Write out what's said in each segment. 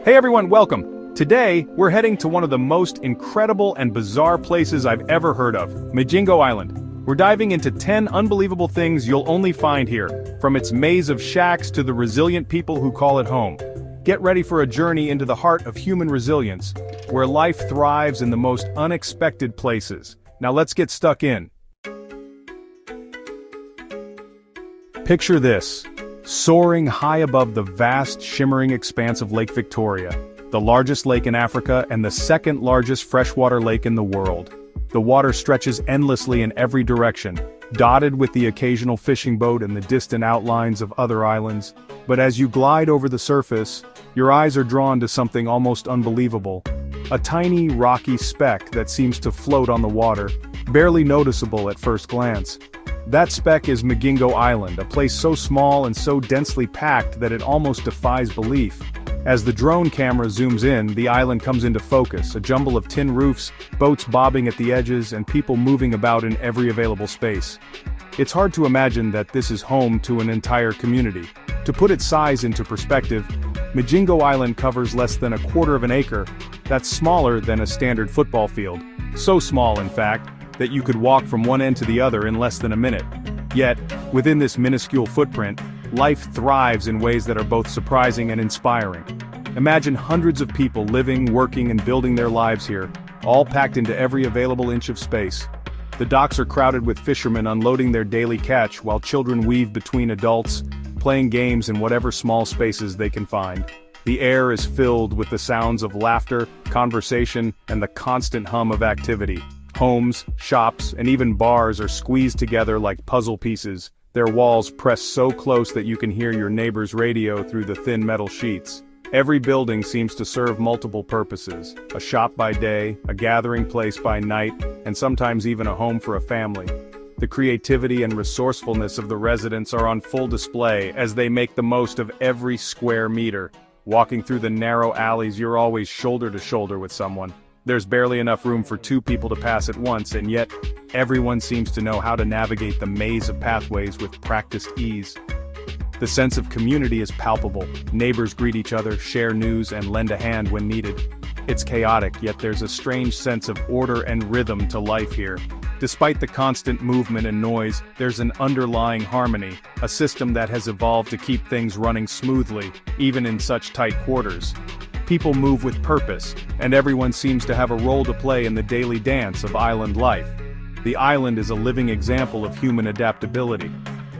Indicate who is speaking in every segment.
Speaker 1: Hey everyone, welcome! Today, we're heading to one of the most incredible and bizarre places I've ever heard of, Migingo Island. We're diving into 10 unbelievable things you'll only find here, from its maze of shacks to the resilient people who call it home. Get ready for a journey into the heart of human resilience, where life thrives in the most unexpected places. Now let's get stuck in. Picture this. Soaring high above the vast, shimmering expanse of Lake Victoria, the largest lake in Africa and the second largest freshwater lake in the world. The water stretches endlessly in every direction, dotted with the occasional fishing boat and the distant outlines of other islands. But as you glide over the surface, your eyes are drawn to something almost unbelievable. A tiny, rocky speck that seems to float on the water, barely noticeable at first glance. That speck is Migingo Island, a place so small and so densely packed that it almost defies belief. As the drone camera zooms in, the island comes into focus, a jumble of tin roofs, boats bobbing at the edges, and people moving about in every available space. It's hard to imagine that this is home to an entire community. To put its size into perspective, Migingo Island covers less than 1/4 of an acre. That's smaller than a standard football field. So small, in fact, that you could walk from one end to the other in less than a minute. Yet, within this minuscule footprint, life thrives in ways that are both surprising and inspiring. Imagine hundreds of people living, working, and building their lives here, all packed into every available inch of space. The docks are crowded with fishermen unloading their daily catch, while children weave between adults, playing games in whatever small spaces they can find. The air is filled with the sounds of laughter, conversation, and the constant hum of activity. Homes, shops, and even bars are squeezed together like puzzle pieces, their walls pressed so close that you can hear your neighbor's radio through the thin metal sheets. Every building seems to serve multiple purposes: a shop by day, a gathering place by night, and sometimes even a home for a family. The creativity and resourcefulness of the residents are on full display as they make the most of every square meter. Walking through the narrow alleys, you're always shoulder to shoulder with someone. There's barely enough room for two people to pass at once, and yet, everyone seems to know how to navigate the maze of pathways with practiced ease. The sense of community is palpable. Neighbors greet each other, share news, and lend a hand when needed. It's chaotic, yet there's a strange sense of order and rhythm to life here. Despite the constant movement and noise, there's an underlying harmony, a system that has evolved to keep things running smoothly, even in such tight quarters. People move with purpose, and everyone seems to have a role to play in the daily dance of island life. The island is a living example of human adaptability.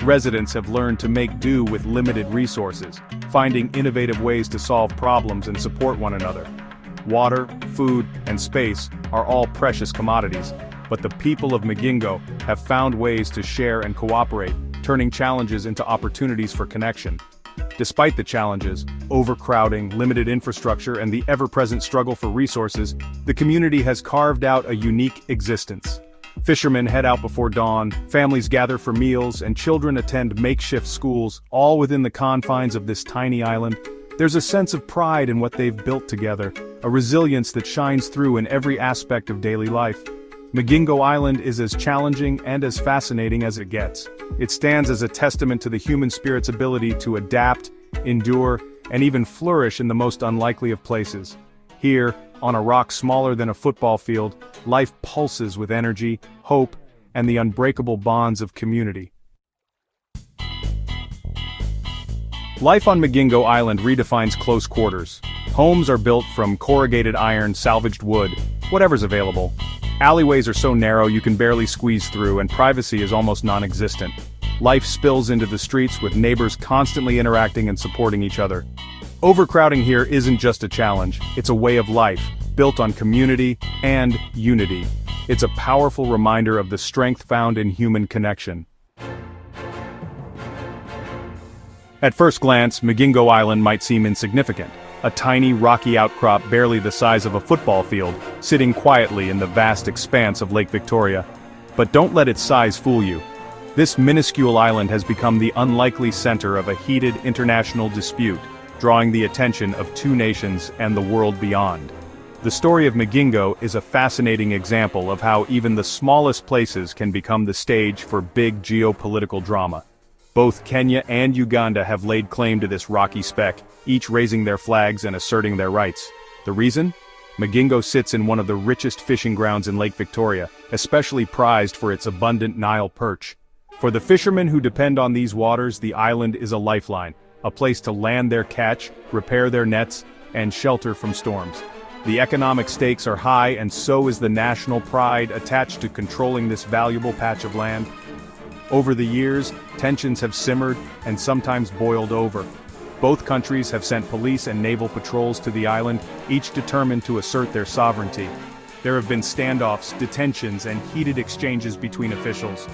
Speaker 1: Residents have learned to make do with limited resources, finding innovative ways to solve problems and support one another. Water, food, and space are all precious commodities, but the people of Migingo have found ways to share and cooperate, turning challenges into opportunities for connection. Despite the challenges, overcrowding, limited infrastructure, and the ever-present struggle for resources, the community has carved out a unique existence. Fishermen head out before dawn, families gather for meals, and children attend makeshift schools, all within the confines of this tiny island. There's a sense of pride in what they've built together, a resilience that shines through in every aspect of daily life. Migingo Island is as challenging and as fascinating as it gets. It stands as a testament to the human spirit's ability to adapt, endure, and even flourish in the most unlikely of places. Here, on a rock smaller than a football field, life pulses with energy, hope, and the unbreakable bonds of community. Life on Migingo Island redefines close quarters. Homes are built from corrugated iron, salvaged wood, whatever's available. Alleyways are so narrow you can barely squeeze through, and privacy is almost non-existent. Life spills into the streets with neighbors constantly interacting and supporting each other. Overcrowding here isn't just a challenge, it's a way of life, built on community and unity. It's a powerful reminder of the strength found in human connection. At first glance, Migingo Island might seem insignificant. A tiny, rocky outcrop barely the size of a football field, sitting quietly in the vast expanse of Lake Victoria. But don't let its size fool you. This minuscule island has become the unlikely center of a heated international dispute, drawing the attention of two nations and the world beyond. The story of Migingo is a fascinating example of how even the smallest places can become the stage for big geopolitical drama. Both Kenya and Uganda have laid claim to this rocky speck, each raising their flags and asserting their rights. The reason? Migingo sits in one of the richest fishing grounds in Lake Victoria, especially prized for its abundant Nile perch. For the fishermen who depend on these waters, the island is a lifeline, a place to land their catch, repair their nets, and shelter from storms. The economic stakes are high, and so is the national pride attached to controlling this valuable patch of land. Over the years, tensions have simmered and sometimes boiled over. Both countries have sent police and naval patrols to the island, each determined to assert their sovereignty. There have been standoffs, detentions, and heated exchanges between officials.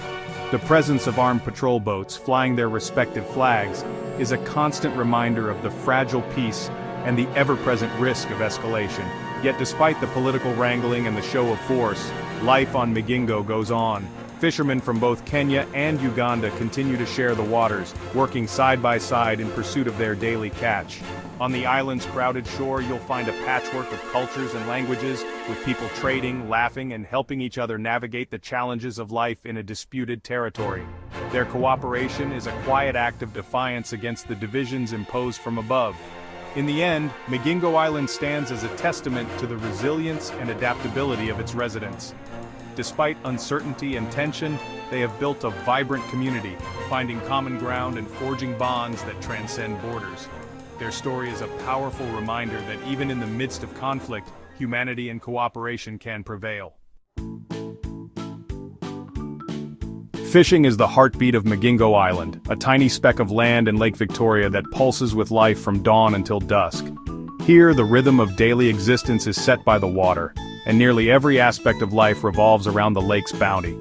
Speaker 1: The presence of armed patrol boats flying their respective flags is a constant reminder of the fragile peace and the ever-present risk of escalation. Yet despite the political wrangling and the show of force, life on Migingo goes on. Fishermen from both Kenya and Uganda continue to share the waters, working side by side in pursuit of their daily catch. On the island's crowded shore, you'll find a patchwork of cultures and languages, with people trading, laughing, and helping each other navigate the challenges of life in a disputed territory. Their cooperation is a quiet act of defiance against the divisions imposed from above. In the end, Migingo Island stands as a testament to the resilience and adaptability of its residents. Despite uncertainty and tension, they have built a vibrant community, finding common ground and forging bonds that transcend borders. Their story is a powerful reminder that even in the midst of conflict, humanity and cooperation can prevail. Fishing is the heartbeat of Migingo Island, a tiny speck of land in Lake Victoria that pulses with life from dawn until dusk. Here, the rhythm of daily existence is set by the water, and nearly every aspect of life revolves around the lake's bounty.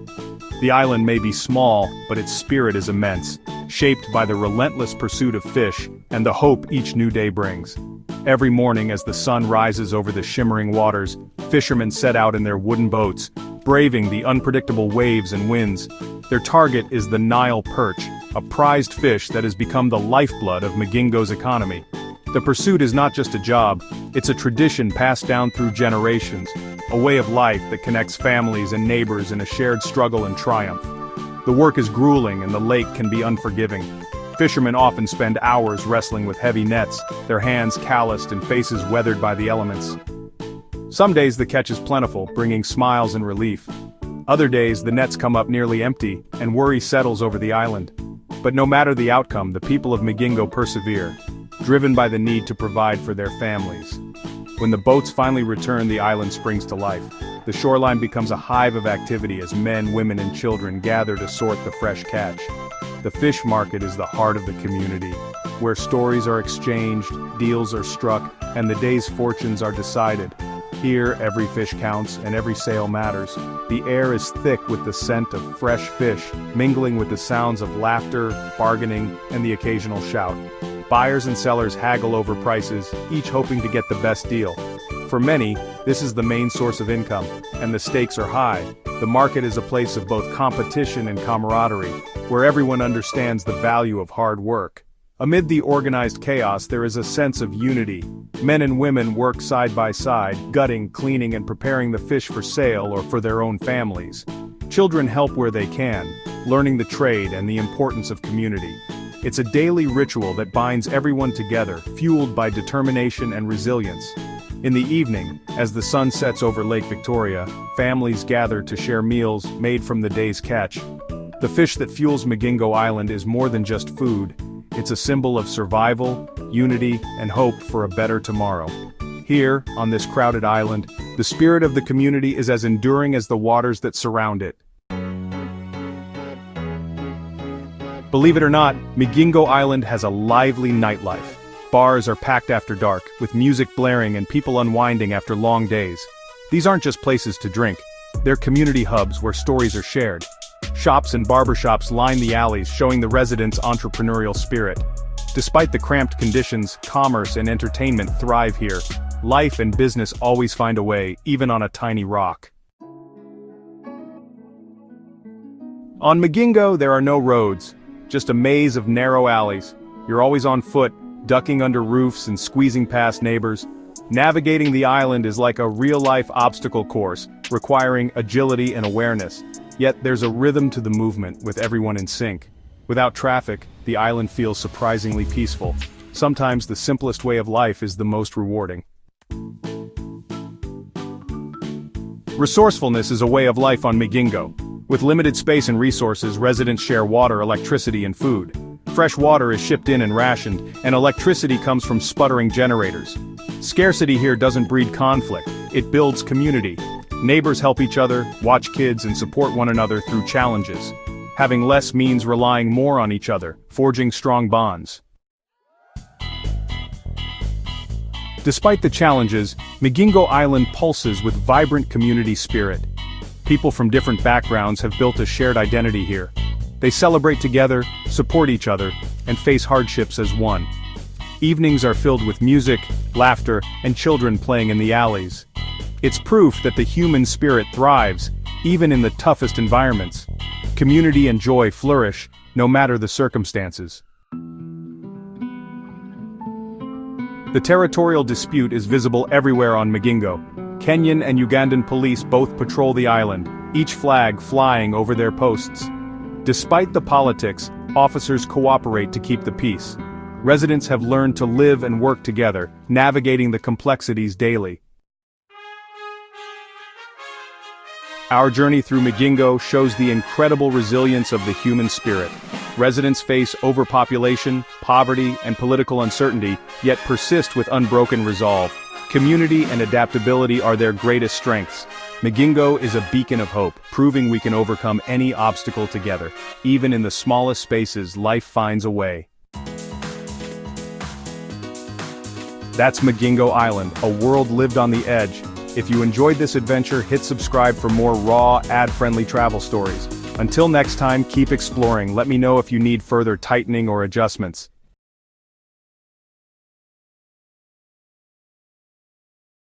Speaker 1: The island may be small, but its spirit is immense, shaped by the relentless pursuit of fish and the hope each new day brings. Every morning as the sun rises over the shimmering waters, fishermen set out in their wooden boats, braving the unpredictable waves and winds. Their target is the Nile perch, a prized fish that has become the lifeblood of Migingo's economy. The pursuit is not just a job, it's a tradition passed down through generations, a way of life that connects families and neighbors in a shared struggle and triumph. The work is grueling and the lake can be unforgiving. Fishermen often spend hours wrestling with heavy nets, their hands calloused and faces weathered by the elements. Some days the catch is plentiful, bringing smiles and relief. Other days the nets come up nearly empty, and worry settles over the island. But no matter the outcome, the people of Migingo persevere, driven by the need to provide for their families. When the boats finally return, the island springs to life. The shoreline becomes a hive of activity as men, women, and children gather to sort the fresh catch. The fish market is the heart of the community, where stories are exchanged, deals are struck, and the day's fortunes are decided. Here, every fish counts, and every sale matters. The air is thick with the scent of fresh fish, mingling with the sounds of laughter, bargaining, and the occasional shout. Buyers and sellers haggle over prices, each hoping to get the best deal. For many, this is the main source of income, and the stakes are high. The market is a place of both competition and camaraderie, where everyone understands the value of hard work. Amid the organized chaos, there is a sense of unity. Men and women work side by side, gutting, cleaning, and preparing the fish for sale or for their own families. Children help where they can, learning the trade and the importance of community. It's a daily ritual that binds everyone together, fueled by determination and resilience. In the evening, as the sun sets over Lake Victoria, families gather to share meals made from the day's catch. The fish that fuels Migingo Island is more than just food. It's a symbol of survival, unity, and hope for a better tomorrow. Here, on this crowded island, the spirit of the community is as enduring as the waters that surround it. Believe it or not, Migingo Island has a lively nightlife. Bars are packed after dark, with music blaring and people unwinding after long days. These aren't just places to drink, they're community hubs where stories are shared. Shops and barbershops line the alleys, showing the residents' entrepreneurial spirit. Despite the cramped conditions, commerce and entertainment thrive here. Life and business always find a way, even on a tiny rock. On Migingo, there are no roads, just a maze of narrow alleys. You're always on foot, ducking under roofs and squeezing past neighbors. Navigating the island is like a real-life obstacle course, requiring agility and awareness. Yet there's a rhythm to the movement, with everyone in sync. Without traffic, the island feels surprisingly peaceful. Sometimes the simplest way of life is the most rewarding. Resourcefulness is a way of life on Migingo. With limited space and resources, residents share water, electricity, and food. Fresh water is shipped in and rationed, and electricity comes from sputtering generators. Scarcity here doesn't breed conflict, it builds community. Neighbors help each other, watch kids, and support one another through challenges. Having less means relying more on each other, forging strong bonds. Despite the challenges, Migingo Island pulses with vibrant community spirit. People from different backgrounds have built a shared identity here. They celebrate together, support each other, and face hardships as one. Evenings are filled with music, laughter, and children playing in the alleys. It's proof that the human spirit thrives, even in the toughest environments. Community and joy flourish, no matter the circumstances. The territorial dispute is visible everywhere on Migingo. Kenyan and Ugandan police both patrol the island, each flag flying over their posts. Despite the politics, officers cooperate to keep the peace. Residents have learned to live and work together, navigating the complexities daily. Our journey through Migingo shows the incredible resilience of the human spirit. Residents face overpopulation, poverty, and political uncertainty, yet persist with unbroken resolve. Community and adaptability are their greatest strengths. Migingo is a beacon of hope, proving we can overcome any obstacle together. Even in the smallest spaces, life finds a way. That's Migingo Island, a world lived on the edge. If you enjoyed this adventure, hit subscribe for more raw, ad-friendly travel stories. Until next time, keep exploring. Let me know if you need further tightening or adjustments.